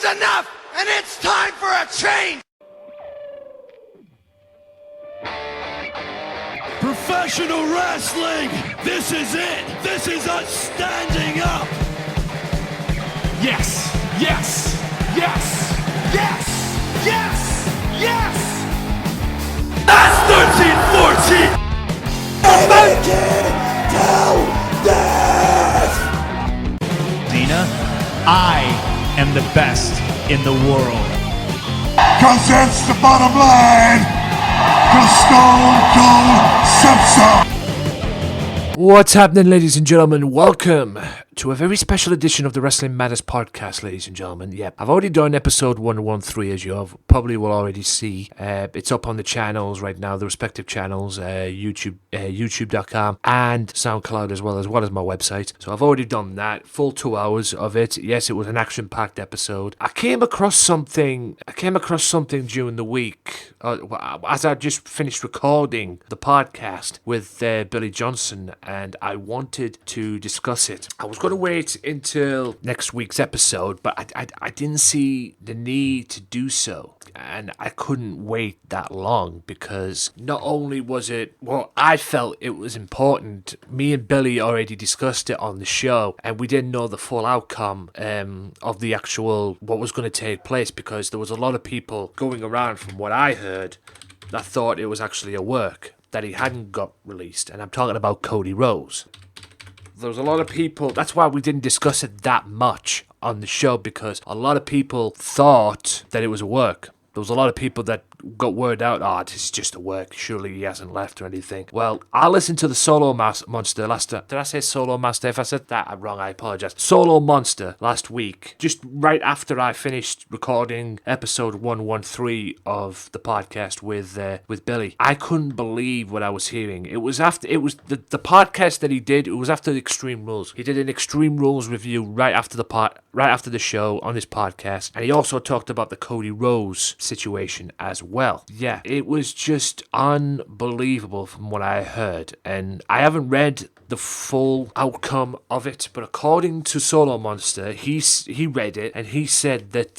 is enough, and it's time for a change! Professional wrestling! This is it! This is us standing up! Yes! Yes! Yes! Yes! Yes! Yes! That's 13-14! Dina, I am the best in the world. Cause that's the bottom line. Cause Stone Cold Simpson. What's happening, ladies and gentlemen? Welcome to a very special edition of the Wrestling Matters podcast, ladies and gentlemen. Yep, I've already done episode 113, as you probably will already see. It's up on the channels right now, the respective channels, YouTube.com and SoundCloud as well as my website. So I've already done that, full 2 hours of it. Yes, it was an action-packed episode. I came across something during the week as I just finished recording the podcast with Billy Johnson, and I wanted to discuss it. I was going to wait until next week's episode, but I didn't see the need to do so. And I couldn't wait that long because not only was it, well, I felt it was important. Me and Billy already discussed it on the show, and we didn't know the full outcome of the actual, what was going to take place, because there was a lot of people going around, from what I heard, that thought it was actually a work, that he hadn't got released. And I'm talking about Cody Rhodes. There was a lot of people, that's why we didn't discuss it that much on the show, because a lot of people thought that it was a work. There was a lot of people that got word out, this is just a work, surely he hasn't left or anything. Well, I listened to the Solo Monster last time. Did I say Solo Master? If I said that wrong, I apologize. Solo Monster last week, just right after I finished recording episode 113 of the podcast with Billy. I couldn't believe what I was hearing. It was the podcast that he did, it was after the Extreme Rules. He did an Extreme Rules review right after the show on his podcast, and he also talked about the Cody Rhodes situation as well. Yeah, it was just unbelievable from what I heard, and I haven't read the full outcome of it, but according to Solo Monster, he read it, and he said that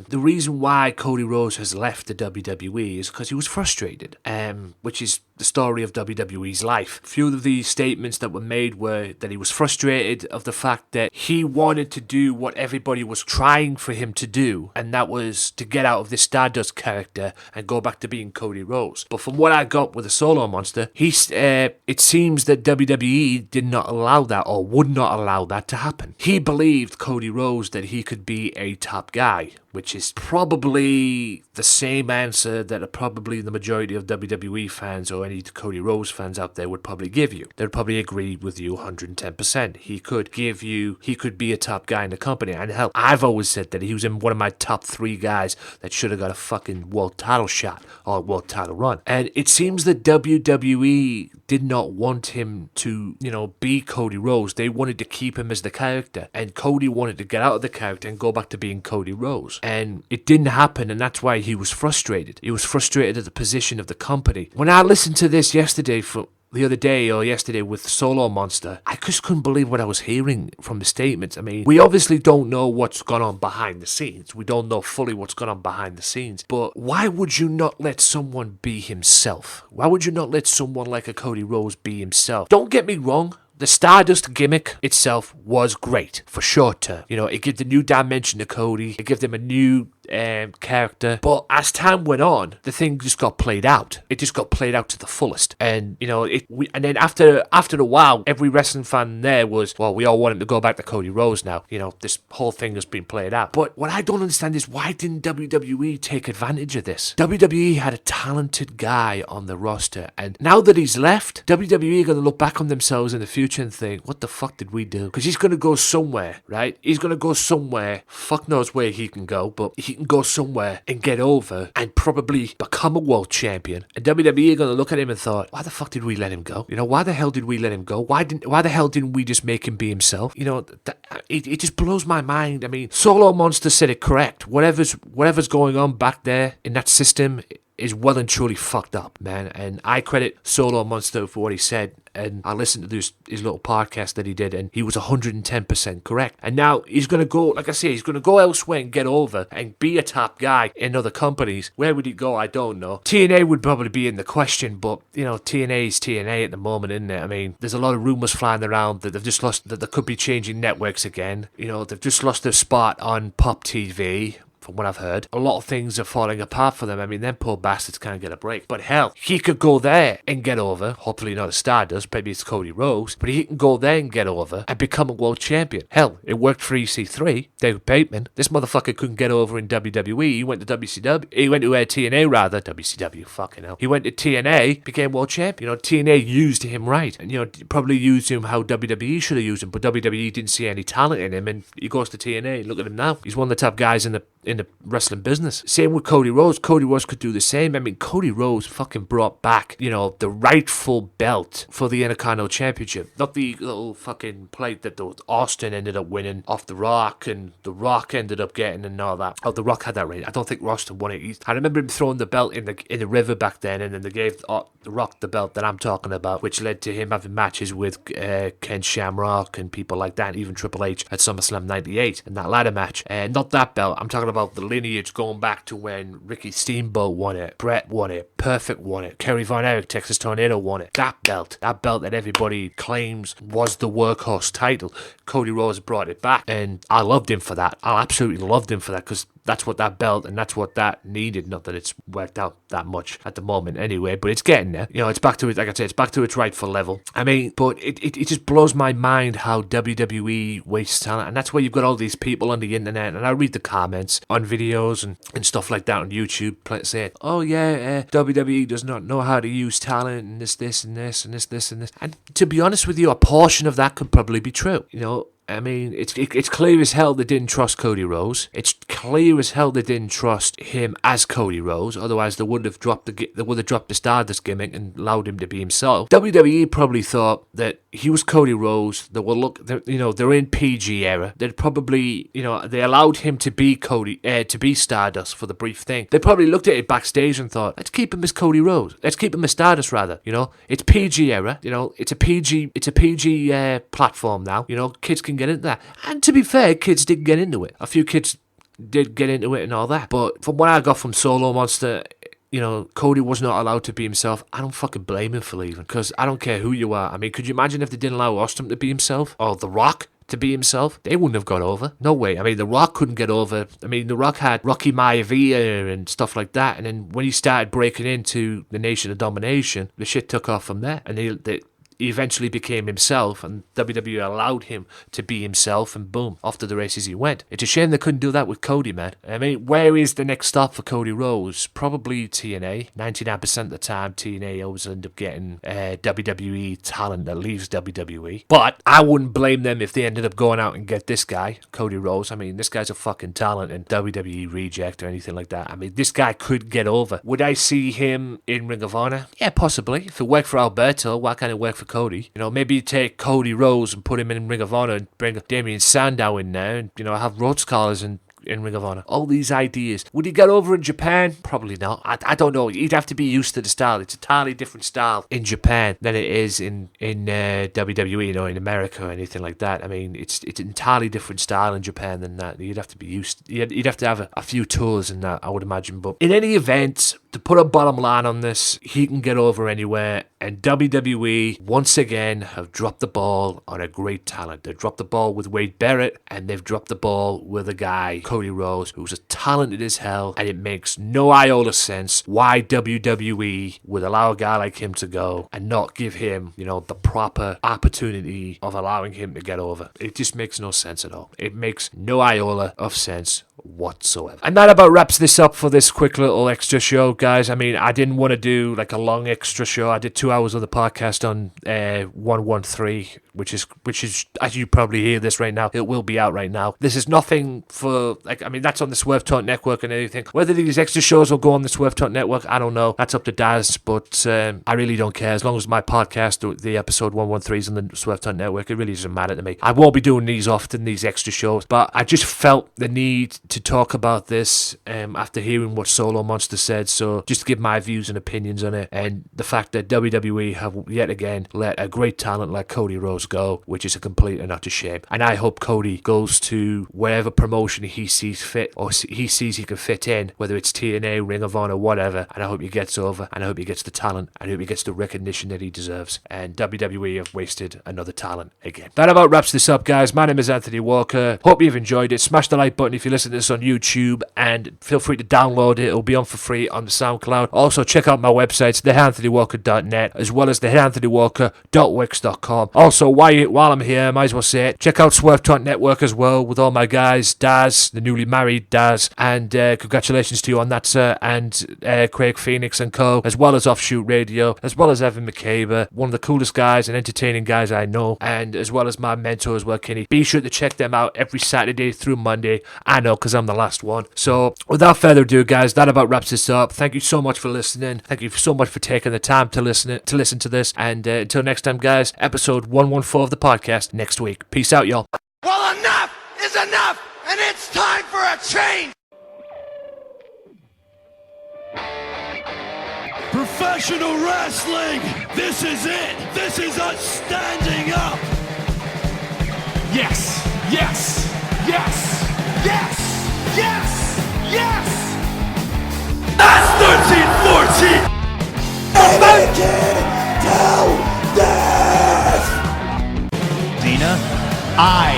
the reason why Cody Rhodes has left the WWE is because he was frustrated, which is the story of WWE's life. A few of the statements that were made were that he was frustrated of the fact that he wanted to do what everybody was trying for him to do, and that was to get out of this Stardust character and go back to being Cody Rhodes. But from what I got with the Solo Monster, it seems that WWE did not allow that, or would not allow that to happen. He believed, Cody Rhodes, that he could be a top guy, which is probably the same answer that probably the majority of WWE fans or any Cody Rhodes fans out there would probably give you. They'd probably agree with you 110%. He could be a top guy in the company. And hell, I've always said that he was in one of my top 3 guys that should have got a fucking world title shot or world title run. And it seems that WWE did not want him to, be Cody Rhodes. They wanted to keep him as the character. And Cody wanted to get out of the character and go back to being Cody Rhodes. And it didn't happen, and that's why he was frustrated. He was frustrated at the position of the company. When I listened to this yesterday with Solo Monster, I just couldn't believe what I was hearing from the statements. I mean, we obviously don't know what's gone on behind the scenes. We don't know fully what's gone on behind the scenes. But why would you not let someone be himself? Why would you not let someone like a Cody Rhodes be himself? Don't get me wrong. The Stardust gimmick itself was great for short term. It gave a new dimension to Cody. It gave them a new character. But as time went on, the thing just got played out. It just got played out to the fullest. And and then after a while, every wrestling fan there was, well, we all want him to go back to Cody Rhodes now. This whole thing has been played out. But what I don't understand is, why didn't WWE take advantage of this? WWE had a talented guy on the roster, and now that he's left, WWE are going to look back on themselves in the future and think, what the fuck did we do? Because he's going to go somewhere, right? He's going to go somewhere. Fuck knows where he can go, but he can go somewhere and get over and probably become a world champion. And WWE are going to look at him and thought, why the fuck did we let him go? Why the hell did we let him go? Why the hell didn't we just make him be himself? It just blows my mind. I mean, Solo Monster said it correct. Whatever's going on back there in that system, is well and truly fucked up, man. And I credit Solo Monster for what he said. And I listened to his little podcast that he did, and he was 110% correct. And now he's going to go, like I say, he's going to go elsewhere and get over and be a top guy in other companies. Where would he go? I don't know. TNA would probably be in the question, but, TNA is TNA at the moment, isn't it? I mean, there's a lot of rumours flying around that they've just lost, that they could be changing networks again. They've just lost their spot on Pop TV. From what I've heard, a lot of things are falling apart for them. I mean, them poor bastards can't get a break. But hell, he could go there and get over. Hopefully not a Stardust. Maybe it's Cody Rhodes. But he can go there and get over and become a world champion. Hell, it worked for EC3. David Bateman. This motherfucker couldn't get over in WWE. He went to WCW. He went to TNA rather. WCW. Fucking hell. He went to TNA. Became world champion. TNA used him right. And, probably used him how WWE should have used him. But WWE didn't see any talent in him. And he goes to TNA. Look at him now. He's one of the top guys in the wrestling business. Same with Cody Rhodes. Cody Rhodes could do the same. I mean, Cody Rhodes fucking brought back, the rightful belt for the Intercontinental Championship. Not the little fucking plate that Austin ended up winning off The Rock, and The Rock ended up getting and all that. Oh, The Rock had that right. I don't think Austin won it. I remember him throwing the belt in the river back then, and then they gave The Rock the belt that I'm talking about, which led to him having matches with Ken Shamrock and people like that, and even Triple H at SummerSlam 98 in that ladder match. Not that belt. I'm talking about the lineage going back to when Ricky Steamboat won it, Brett won it, Perfect won it, Kerry Von Erich, Texas Tornado won it. That belt that everybody claims was the workhorse title. Cody Rhodes brought it back, and I loved him for that. I absolutely loved him for that, because that's what that belt and that's what that needed. Not that it's worked out that much at the moment anyway, but it's getting there. It's back to it, like I said, it's back to its rightful level. I mean, but it just blows my mind how WWE wastes talent, and that's why you've got all these people on the internet, and I read the comments on videos and stuff like that on YouTube saying, oh yeah, WWE does not know how to use talent, and this and this and this. And to be honest with you, a portion of that could probably be true. I mean, it's clear as hell they didn't trust Cody Rhodes. It's clear as hell they didn't trust him as Cody Rhodes. Otherwise, they would have dropped the Stardust gimmick and allowed him to be himself. WWE probably thought that he was Cody Rhodes. They're in PG era. They'd probably, they allowed him to be to be Stardust for the brief thing. They probably looked at it backstage and thought, let's keep him as Cody Rhodes. Let's keep him as Stardust rather. It's PG era. It's a PG platform now. Kids can get into that. And to be fair, kids did get into it. A few kids did get into it and all that. But from what I got from Solo Monster, Cody was not allowed to be himself. I don't fucking blame him for leaving, because I don't care who you are. I mean, could you imagine if they didn't allow Austin to be himself? Or The Rock to be himself? They wouldn't have got over. No way. I mean, The Rock couldn't get over. I mean, The Rock had Rocky Maivia and stuff like that. And then when he started breaking into the Nation of Domination, the shit took off from there. And he eventually became himself, and WWE allowed him to be himself, and boom, off to the races he went. It's a shame they couldn't do that with Cody, man. I mean, where is the next stop for Cody Rhodes? Probably TNA. 99% of the time, TNA always end up getting WWE talent that leaves WWE. But I wouldn't blame them if they ended up going out and get this guy, Cody Rhodes. I mean, this guy's a fucking talent, and WWE reject or anything like that. I mean, this guy could get over. Would I see him in Ring of Honor? Yeah, possibly. If it worked for Alberto, why can't it work for Cody? Maybe you take Cody Rhodes and put him in Ring of Honor and bring Damien Sandow in there and, have Rhodes Scholars in Ring of Honor. All these ideas. Would he get over in Japan? Probably not. I don't know. He'd have to be used to the style. It's a entirely different style in Japan than it is in WWE, in America or anything like that. I mean, it's an entirely different style in Japan than that. You'd have to be used. You'd have to have a few tours in that, I would imagine. But in any event, to put a bottom line on this, he can get over anywhere. And WWE, once again, have dropped the ball on a great talent. They've dropped the ball with Wade Barrett, and they've dropped the ball with a guy, Cody Rhodes, who's as talented as hell, and it makes no iota sense why WWE would allow a guy like him to go and not give him, the proper opportunity of allowing him to get over. It just makes no sense at all. It makes no iota of sense whatsoever. And that about wraps this up for this quick little extra show, guys. I mean, I didn't want to do like a long extra show. I did 2 hours of the podcast on 113 which is as you probably hear this right now, it will be out right now. This is nothing for, like, I mean, that's on the Swerve Talk Network and everything. Whether these extra shows will go on the Swerve Talk Network, I don't know. That's up to Daz, but I really don't care. As long as my podcast, the episode 113 is on the Swerve Talk Network, it really doesn't matter to me. I won't be doing these often, these extra shows, but I just felt the need to talk about this after hearing what Solo Monster said, so just to give my views and opinions on it, and the fact that WWE have yet again let a great talent like Cody Rhodes go, which is a complete and utter shame. And I hope Cody goes to wherever promotion he sees fit, or he sees he can fit in, whether it's TNA, Ring of Honor, whatever, and I hope he gets over, and I hope he gets the talent, and I hope he gets the recognition that he deserves. And WWE have wasted another talent again. That about wraps this up, guys. My name is Anthony Walker. Hope you've enjoyed it. Smash the like button if you listen to this on YouTube, and feel free to download it. It'll be on for free on the SoundCloud. Also, check out my websites, theanthonywalker.net, as well as theanthonywalker.wix.com. Also, while I'm here, I might as well say it, check out Swerve Talk Network as well, with all my guys, Daz, the newly married Daz, and congratulations to you on that, sir, and Craig Phoenix and co, as well as Offshoot Radio, as well as Evan McCabe, one of the coolest guys and entertaining guys I know, and as well as my mentor as well, Kenny. Be sure to check them out every Saturday through Monday. I know, because I'm the last one. So, without further ado, guys, that about wraps this up. Thank you so much for listening. Thank you so much for taking the time to listen to this. And until next time, guys, episode 114 of the podcast next week. Peace out, y'all. Well, enough is enough, and it's time for a change! Professional wrestling! This is it! This is us standing up! Yes, yes, yes, yes, yes, yes! That's 13-14! Dina, I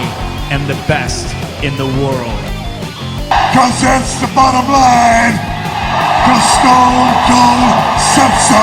am the best in the world. Cause that's the bottom line. Cause Stone Cold said so.